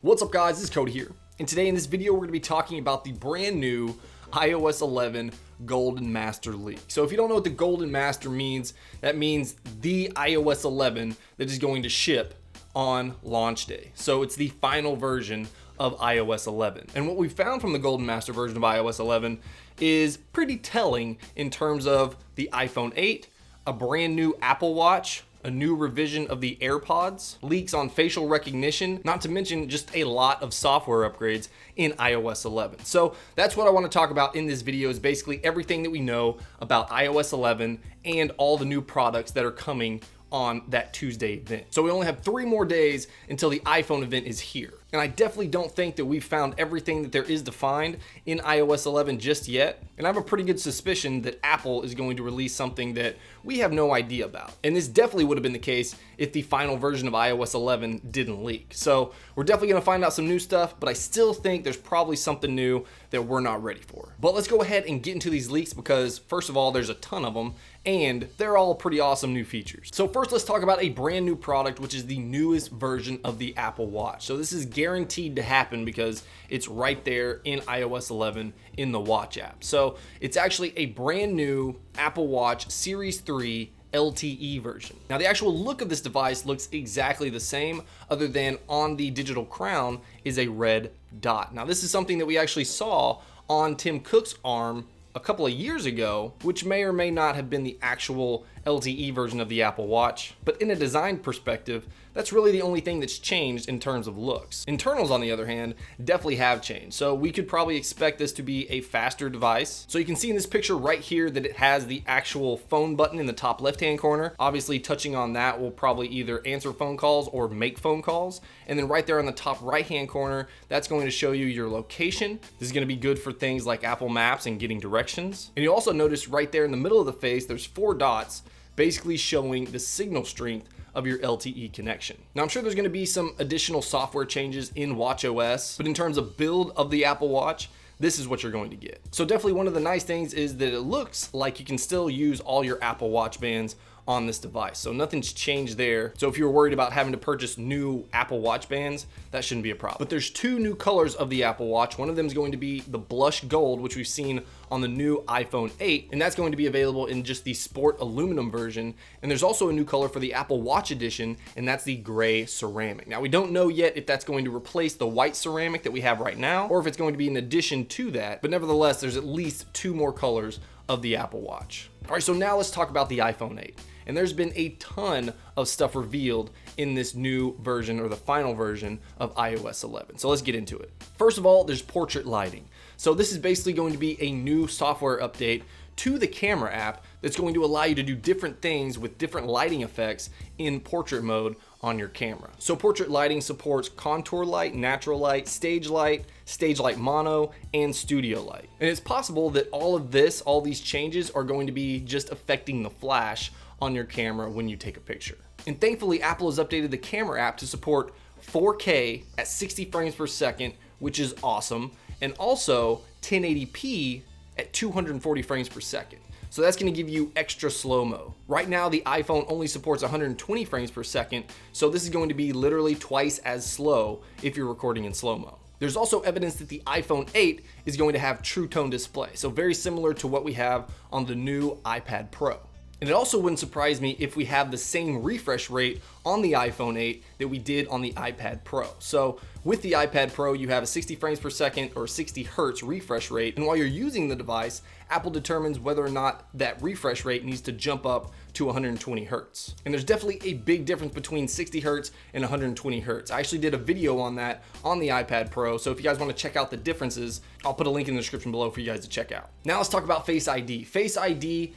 What's up guys, this is Cody here, and today in this video we're going to be talking about the brand new iOS 11 Golden Master leak. So if you don't know what the Golden Master means, that means the iOS 11 that is going to ship on launch day. So it's the final version of iOS 11. And what we found from the Golden Master version of iOS 11 is pretty telling in terms of the iPhone 8, a brand new Apple Watch, a new revision of the AirPods, leaks on facial recognition, not to mention just a lot of software upgrades in iOS 11. So that's what I want to talk about in this video, is basically everything that we know about iOS 11 and all the new products that are coming on that Tuesday event. So we only have 3 more days until the iPhone event is here. And I definitely don't think that we've found everything that there is to find in iOS 11 just yet. And I have a pretty good suspicion that Apple is going to release something that we have no idea about. And this definitely would have been the case if the final version of iOS 11 didn't leak. So we're definitely going to find out some new stuff, but I still think there's probably something new that we're not ready for. But let's go ahead and get into these leaks because first of all, there's a ton of them and they're all pretty awesome new features. So first let's talk about a brand new product, which is the newest version of the Apple Watch. So this is guaranteed to happen because it's right there in iOS 11 in the Watch app. So it's actually a brand new Apple Watch Series 3 LTE version. Now the actual look of this device looks exactly the same, other than on the digital crown is a red dot. Now this is something that we actually saw on Tim Cook's arm a couple of years ago, which may or may not have been the actual LTE version of the Apple Watch. But in a design perspective, that's really the only thing that's changed in terms of looks. Internals, on the other hand, definitely have changed. So we could probably expect this to be a faster device. So you can see in this picture right here that it has the actual phone button in the top left-hand corner. Obviously, touching on that will probably either answer phone calls or make phone calls. And then right there on the top right-hand corner, that's going to show you your location. This is going to be good for things like Apple Maps and getting directions. And you also notice right there in the middle of the face, there's 4 dots, basically showing the signal strength of your LTE connection. Now I'm sure there's going to be some additional software changes in watchOS, but in terms of build of the Apple Watch, this is what you're going to get. So definitely one of the nice things is that it looks like you can still use all your Apple Watch bands on this device. So nothing's changed there. So if you were worried about having to purchase new Apple Watch bands, that shouldn't be a problem. But there's 2 new colors of the Apple Watch. One of them is going to be the blush gold, which we've seen on the new iPhone 8, and that's going to be available in just the sport aluminum version. And there's also a new color for the Apple Watch edition, and that's the gray ceramic. Now we don't know yet if that's going to replace the white ceramic that we have right now, or if it's going to be in addition to that, but nevertheless, there's at least 2 more colors of the Apple Watch. All right, so now let's talk about the iPhone 8. And there's been a ton of stuff revealed in this new version, or the final version of iOS 11. So let's get into it. First of all, there's portrait lighting. So this is basically going to be a new software update to the camera app that's going to allow you to do different things with different lighting effects in portrait mode on your camera. So portrait lighting supports contour light, natural light, stage light mono, and studio light. And it's possible that all these changes are going to be just affecting the flash on your camera when you take a picture. And thankfully, Apple has updated the camera app to support 4K at 60 frames per second, which is awesome, and also 1080p at 240 frames per second. So that's going to give you extra slow-mo. Right now, the iPhone only supports 120 frames per second, so this is going to be literally twice as slow if you're recording in slow-mo. There's also evidence that the iPhone 8 is going to have True Tone display, so very similar to what we have on the new iPad Pro. And it also wouldn't surprise me if we have the same refresh rate on the iPhone 8 that we did on the iPad Pro. So with the iPad Pro, you have a 60 frames per second or 60 hertz refresh rate. And while you're using the device, Apple determines whether or not that refresh rate needs to jump up to 120 hertz. And there's definitely a big difference between 60 hertz and 120 hertz. I actually did a video on that on the iPad Pro. So if you guys want to check out the differences, I'll put a link in the description below for you guys to check out. Now let's talk about Face ID. Face ID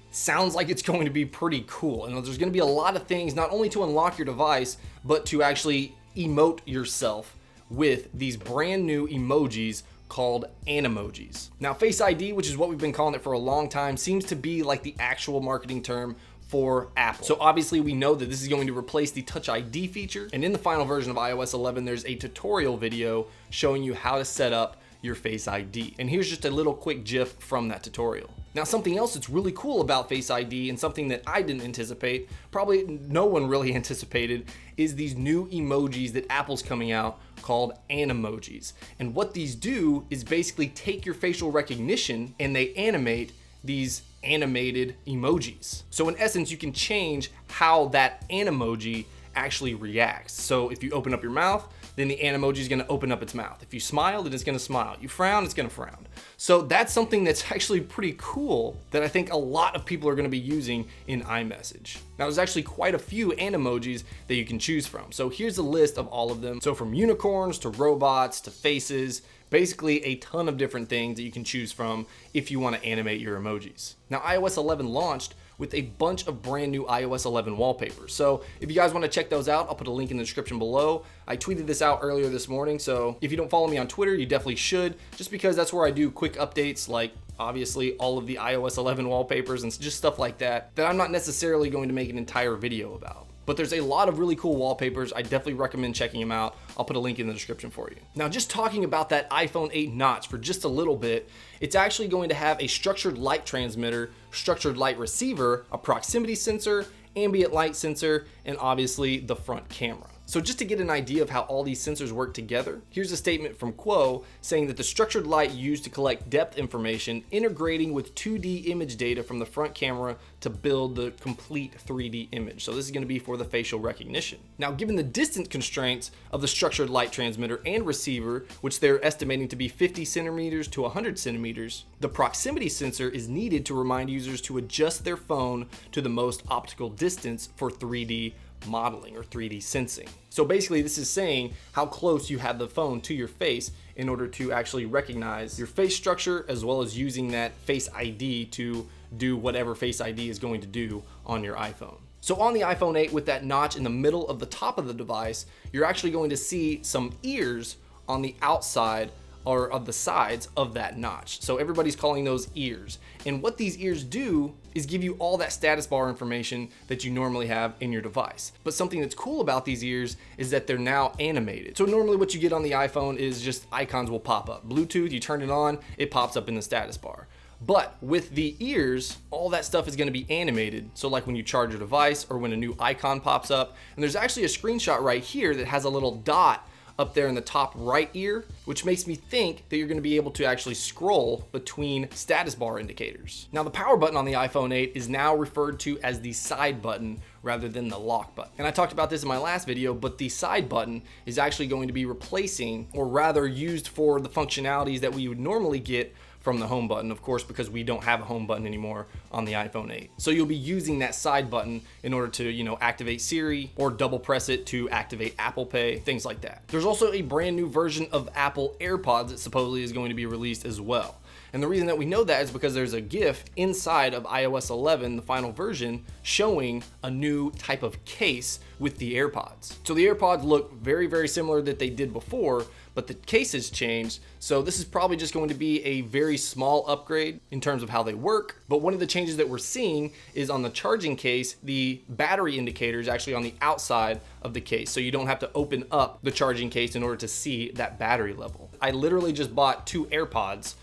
sounds like it's going to be pretty cool. And there's going to be a lot of things, not only to unlock your device, but to actually emote yourself with these brand new emojis called Emojis. Now, Face ID, which is what we've been calling it for a long time, seems to be like the actual marketing term for Apple. So obviously we know that this is going to replace the Touch ID feature. And in the final version of iOS 11, there's a tutorial video showing you how to set up your Face ID. And here's just a little quick GIF from that tutorial. Now, something else that's really cool about Face ID, and something that I didn't anticipate, probably no one really anticipated, is these new emojis that Apple's coming out called Emojis. And what these do is basically take your facial recognition and they animate these animated emojis. So in essence, you can change how that Emoji actually reacts. So if you open up your mouth, then the Emoji is going to open up its mouth. If you smile, then it's going to smile. You frown, it's going to frown. So that's something that's actually pretty cool that I think a lot of people are going to be using in iMessage. Now, there's actually quite a few Emojis that you can choose from. So here's a list of all of them. So from unicorns to robots to faces, basically a ton of different things that you can choose from if you want to animate your emojis. Now, iOS 11 launched with a bunch of brand new iOS 11 wallpapers. So if you guys want to check those out, I'll put a link in the description below. I tweeted this out earlier this morning, so if you don't follow me on Twitter, you definitely should, just because that's where I do quick updates, like obviously all of the iOS 11 wallpapers and just stuff like that I'm not necessarily going to make an entire video about. But there's a lot of really cool wallpapers. I definitely recommend checking them out. I'll put a link in the description for you. Now, just talking about that iPhone 8 notch for just a little bit, it's actually going to have a structured light transmitter, structured light receiver, a proximity sensor, ambient light sensor, and obviously the front camera. So just to get an idea of how all these sensors work together, here's a statement from Quo saying that the structured light used to collect depth information, integrating with 2D image data from the front camera to build the complete 3D image. So this is going to be for the facial recognition. Now, given the distance constraints of the structured light transmitter and receiver, which they're estimating to be 50 centimeters to 100 centimeters, the proximity sensor is needed to remind users to adjust their phone to the most optical distance for 3D modeling or 3D sensing. So basically this is saying how close you have the phone to your face in order to actually recognize your face structure, as well as using that Face ID to do whatever Face ID is going to do on your iPhone. So on the iPhone 8, with that notch in the middle of the top of the device, you're actually going to see some ears on the outside or of the sides of that notch. So everybody's calling those ears. And what these ears do is give you all that status bar information that you normally have in your device. But something that's cool about these ears is that they're now animated. So normally what you get on the iPhone is just icons will pop up. Bluetooth, you turn it on, it pops up in the status bar. But with the ears, all that stuff is going to be animated. So like when you charge your device or when a new icon pops up. And there's actually a screenshot right here that has a little dot up there in the top right ear, which makes me think that you're going to be able to actually scroll between status bar indicators. Now, the power button on the iPhone 8 is now referred to as the side button rather than the lock button. And I talked about this in my last video, but the side button is actually going to be replacing, or rather used for the functionalities that we would normally get from the home button, of course, because we don't have a home button anymore on the iPhone 8. So you'll be using that side button in order to, activate Siri, or double press it to activate Apple Pay, things like that. There's also a brand new version of Apple AirPods that supposedly is going to be released as well. And the reason that we know that is because there's a GIF inside of iOS 11, the final version, showing a new type of case with the AirPods. So the AirPods look very, very similar that they did before, but the case has changed. So this is probably just going to be a very small upgrade in terms of how they work. But one of the changes that we're seeing is on the charging case, the battery indicator is actually on the outside of the case. So you don't have to open up the charging case in order to see that battery level. I literally just bought 2 AirPods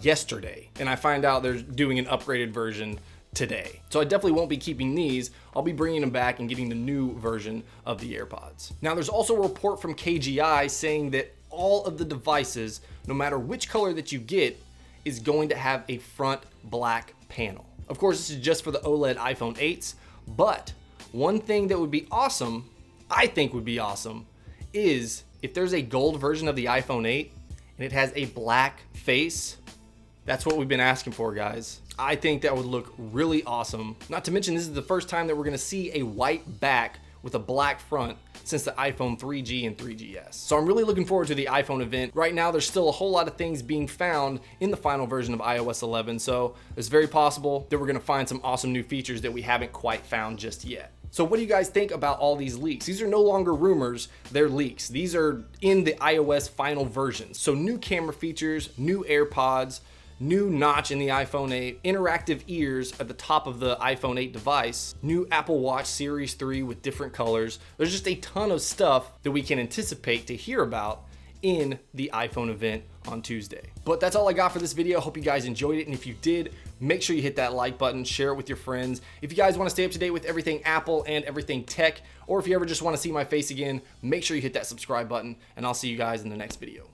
yesterday, and I find out they're doing an upgraded version today. So I definitely won't be keeping these. I'll be bringing them back and getting the new version of the AirPods. Now, there's also a report from KGI saying that all of the devices, no matter which color that you get, is going to have a front black panel. Of course, this is just for the OLED iPhone 8s, but one thing that would be awesome, I think would be awesome, is if there's a gold version of the iPhone 8 and it has a black face. That's what we've been asking for, guys. I think that would look really awesome. Not to mention, this is the first time that we're gonna see a white back with a black front since the iPhone 3G and 3GS. So I'm really looking forward to the iPhone event. Right now, there's still a whole lot of things being found in the final version of iOS 11, so it's very possible that we're gonna find some awesome new features that we haven't quite found just yet. So what do you guys think about all these leaks? These are no longer rumors, they're leaks. These are in the iOS final version. So new camera features, new AirPods, new notch in the iPhone 8, interactive ears at the top of the iPhone 8 device, new Apple Watch Series 3 with different colors. There's just a ton of stuff that we can anticipate to hear about in the iPhone event on Tuesday. But that's all I got for this video. Hope you guys enjoyed it. And if you did, make sure you hit that like button, share it with your friends. If you guys want to stay up to date with everything Apple and everything tech, or if you ever just want to see my face again, make sure you hit that subscribe button, and I'll see you guys in the next video.